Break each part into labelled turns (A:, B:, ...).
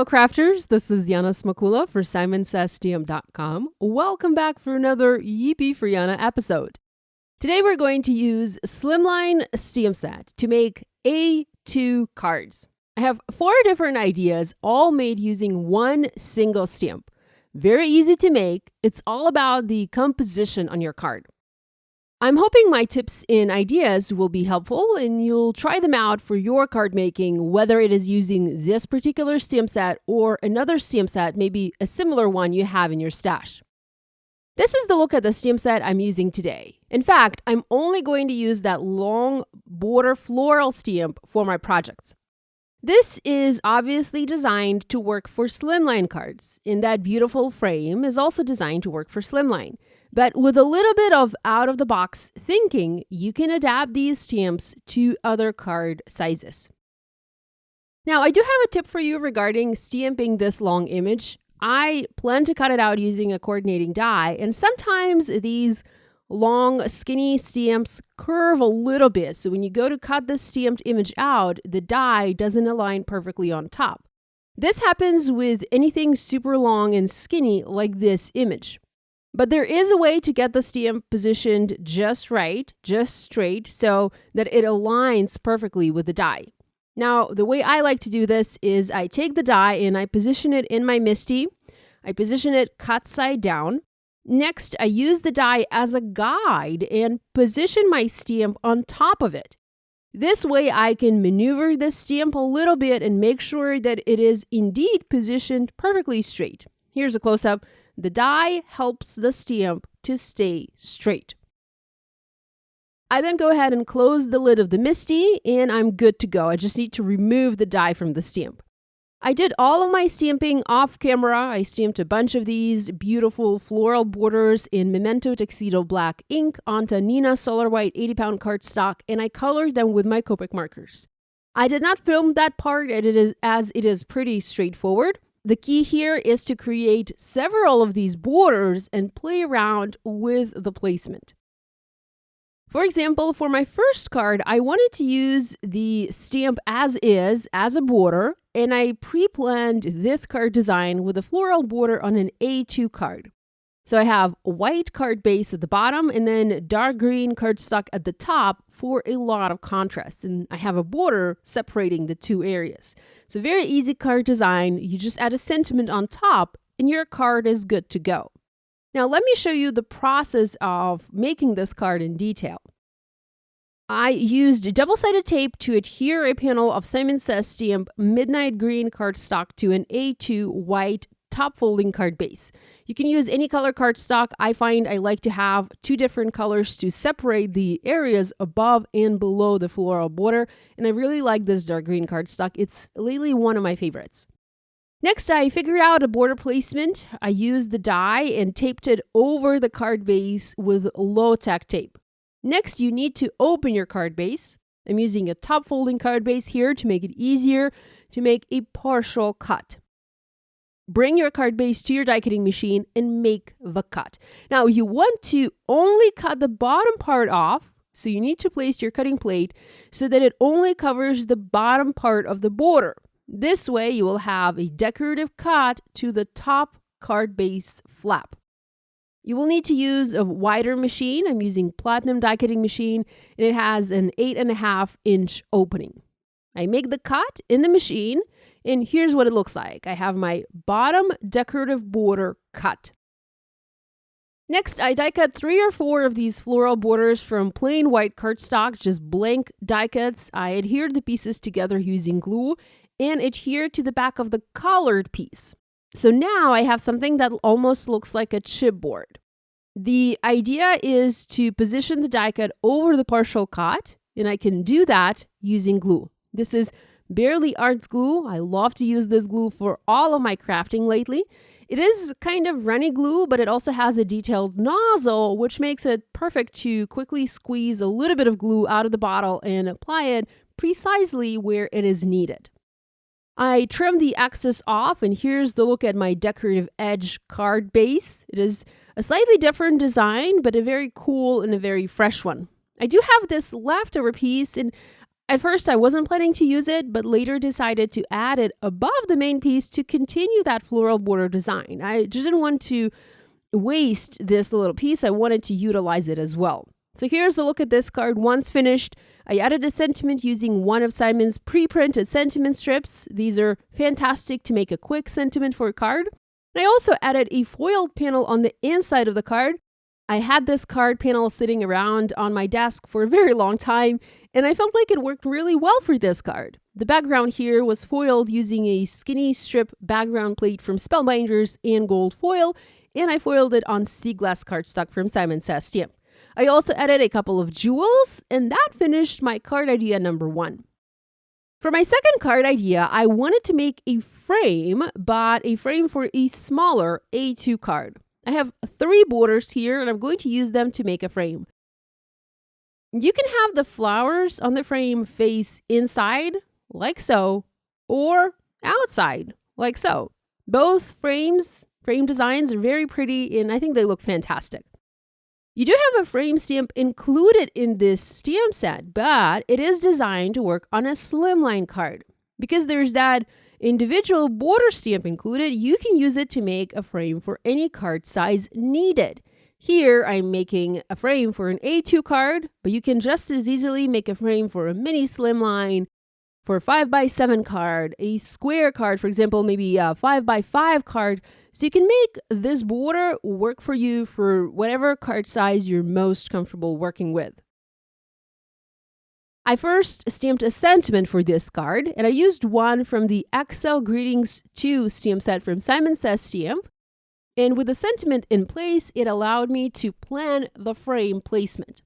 A: fellow crafters, this is Yana Smakula for SimonsSTM.com. Welcome back for another Yippee for Yana episode. Today we're going to use Slimline Stamp Set to make A2 cards. I have 4 different ideas, all made using one single stamp. Very easy to make. It's all about the composition on your card. I'm hoping my tips and ideas will be helpful and you'll try them out for your card making, whether it is using this particular stamp set or another stamp set, maybe a similar one you have in your stash. This is the look at the stamp set I'm using today. In fact, I'm only going to use that long border floral stamp for my projects. This is obviously designed to work for slimline cards, and that beautiful frame is also designed to work for slimline. But with a little bit of out-of-the-box thinking, you can adapt these stamps to other card sizes. Now, I do have a tip for you regarding stamping this long image. I plan to cut it out using a coordinating die, and sometimes these long, skinny stamps curve a little bit. So when you go to cut this stamped image out, the die doesn't align perfectly on top. This happens with anything super long and skinny like this image. But there is a way to get the stamp positioned just right, just straight, so that it aligns perfectly with the die. Now, the way I like to do this is I take the die and I position it in my MISTI. I position it cut side down. Next, I use the die as a guide and position my stamp on top of it. This way, I can maneuver this stamp a little bit and make sure that it is indeed positioned perfectly straight. Here's a close-up. The die helps the stamp to stay straight. I then go ahead and close the lid of the MISTI and I'm good to go. I just need to remove the die from the stamp. I did all of my stamping off camera. I stamped a bunch of these beautiful floral borders in Memento TUXEDO black ink onto Neenah Solar White 80-pound cardstock, and I colored them with my Copic markers. I did not film that part as it is pretty straightforward. The key here is to create several of these borders and play around with the placement. For example, for my first card, I wanted to use the stamp as is, as a border, and I pre-planned this card design with a floral border on an A2 card. So I have a white card base at the bottom and then dark green cardstock at the top for a lot of contrast. And I have a border separating the two areas. So very easy card design. You just add a sentiment on top and your card is good to go. Now let me show you the process of making this card in detail. I used double-sided tape to adhere a panel of Simon Says stamp midnight green cardstock to an A2 white top folding card base. You can use any color cardstock. I find I like to have 2 different colors to separate the areas above and below the floral border, and I really like this dark green cardstock. It's lately one of my favorites. Next, I figured out a border placement. I used the die and taped it over the card base with low-tack tape. Next, you need to open your card base. I'm using a top folding card base here to make it easier to make a partial cut. Bring your card base to your die cutting machine and make the cut. Now, you want to only cut the bottom part off, so you need to place your cutting plate so that it only covers the bottom part of the border. This way, you will have a decorative cut to the top card base flap. You will need to use a wider machine. I'm using Platinum die cutting machine, and it has an 8.5-inch opening. I make the cut in the machine, and here's what it looks like. I have my bottom decorative border cut. Next, I die cut 3 or 4 of these floral borders from plain white cardstock, just blank die cuts. I adhered the pieces together using glue and adhered to the back of the colored piece. So now I have something that almost looks like a chipboard. The idea is to position the die cut over the partial cut, and I can do that using glue. This is Barely Arts glue. I love to use this glue for all of my crafting lately. It is kind of runny glue, but it also has a detailed nozzle, which makes it perfect to quickly squeeze a little bit of glue out of the bottle and apply it precisely where it is needed. I trimmed the excess off, and here's the look at my decorative edge card base. It is a slightly different design, but a very cool and a very fresh one. I do have this leftover piece, and At first, I wasn't planning to use it, but later decided to add it above the main piece to continue that floral border design. I just didn't want to waste this little piece. I wanted to utilize it as well. So here's a look at this card once finished. I added a sentiment using one of Simon's pre-printed sentiment strips. These are fantastic to make a quick sentiment for a card. And I also added a foiled panel on the inside of the card. I had this card panel sitting around on my desk for a very long time, and I felt like it worked really well for this card. The background here was foiled using a skinny strip background plate from Spellbinders in gold foil, and I foiled it on sea glass cardstock from Simon Says Stamp. I also added a couple of jewels, and that finished my card idea number 1. For my second card idea, I wanted to make a frame, but a frame for a smaller A2 card. I have 3 borders here, and I'm going to use them to make a frame. You can have the flowers on the frame face inside, like so, or outside, like so. Both frame designs are very pretty, and I think they look fantastic. You do have a frame stamp included in this stamp set, but it is designed to work on a slimline card. Because there's that individual border stamp included, you can use it to make a frame for any card size needed. Here, I'm making a frame for an A2 card, but you can just as easily make a frame for a mini slimline, for a 5x7 card, a square card, for example, maybe a 5x5 card. So you can make this border work for you for whatever card size you're most comfortable working with. I first stamped a sentiment for this card, and I used one from the XL Greetings 2 stamp set from Simon Says Stamp. And with the sentiment in place, it allowed me to plan the frame placement.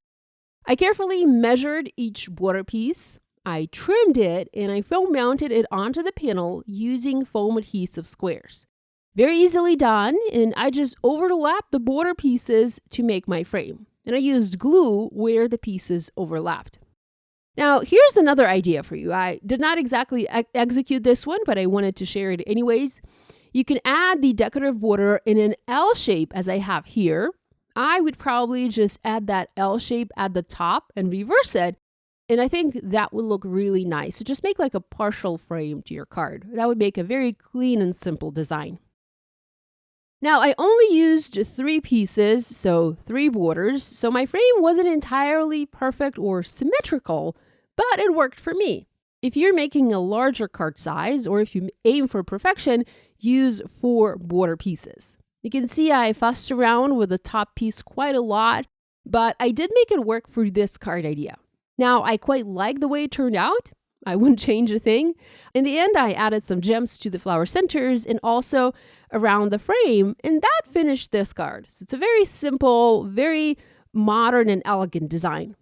A: I carefully measured each border piece, I trimmed it, and I foam mounted it onto the panel using foam adhesive squares. Very easily done, and I just overlapped the border pieces to make my frame. And I used glue where the pieces overlapped. Now, here's another idea for you. I did not exactly execute this one, but I wanted to share it anyways. You can add the decorative border in an L shape as I have here. I would probably just add that L shape at the top and reverse it. And I think that would look really nice. So just make like a partial frame to your card. That would make a very clean and simple design. Now, I only used 3 pieces, so 3 borders. So my frame wasn't entirely perfect or symmetrical, but it worked for me. If you're making a larger card size, or if you aim for perfection, use 4 border pieces. You can see I fussed around with the top piece quite a lot, but I did make it work for this card idea. Now, I quite like the way it turned out. I wouldn't change a thing. In the end, I added some gems to the flower centers and also around the frame, and that finished this card. So it's a very simple, very modern and elegant design.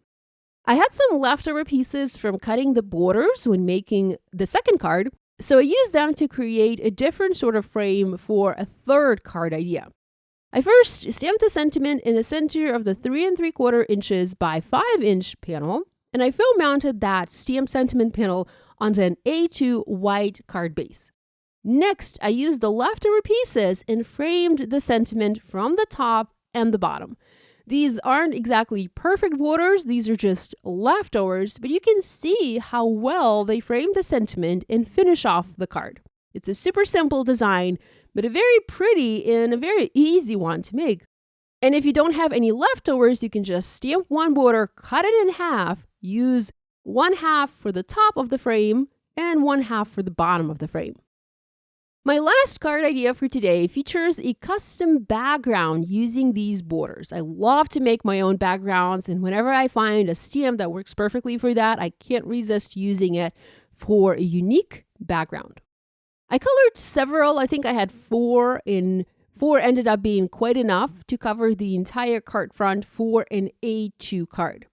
A: I had some leftover pieces from cutting the borders when making the second card, so I used them to create a different sort of frame for a third card idea. I first stamped the sentiment in the center of the 3 3/4 inches by 5 inch panel, and I foam mounted that stamped sentiment panel onto an A2 white card base. Next, I used the leftover pieces and framed the sentiment from the top and the bottom. These aren't exactly perfect borders, these are just leftovers, but you can see how well they frame the sentiment and finish off the card. It's a super simple design, but a very pretty and a very easy one to make. And if you don't have any leftovers, you can just stamp one border, cut it in half, use 1/2 for the top of the frame and 1/2 for the bottom of the frame. My last card idea for today features a custom background using these borders. I love to make my own backgrounds, and whenever I find a stamp that works perfectly for that, I can't resist using it for a unique background. I colored several. I think I had 4, and 4 ended up being quite enough to cover the entire card front for an A2 card.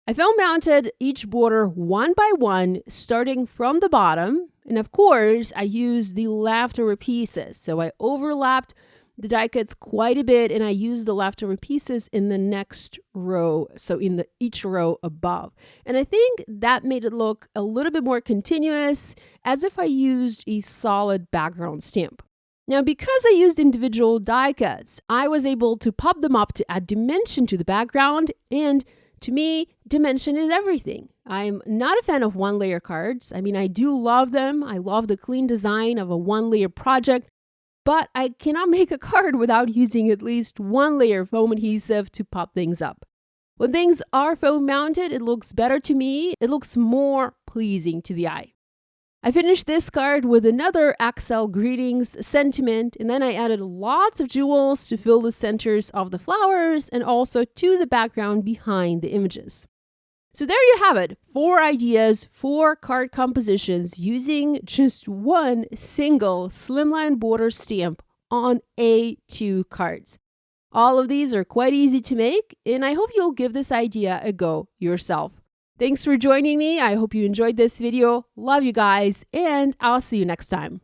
A: I foam mounted each border one by one, starting from the bottom. And of course, I used the leftover pieces. So I overlapped the die cuts quite a bit, and I used the leftover pieces in the next row, so in each row above. And I think that made it look a little bit more continuous, as if I used a solid background stamp. Now, because I used individual die cuts, I was able to pop them up to add dimension to the background, and to me, dimension is everything. I'm not a fan of one-layer cards. I mean, I do love them. I love the clean design of a one-layer project, but I cannot make a card without using at least one layer of foam adhesive to pop things up. When things are foam mounted, it looks better to me. It looks more pleasing to the eye. I finished this card with another Axel Greetings sentiment, and then I added lots of jewels to fill the centers of the flowers and also to the background behind the images. So there you have it, 4 ideas, 4 card compositions using just one single Slimline Border stamp on A2 cards. All of these are quite easy to make, and I hope you'll give this idea a go yourself. Thanks for joining me. I hope you enjoyed this video. Love you guys, and I'll see you next time.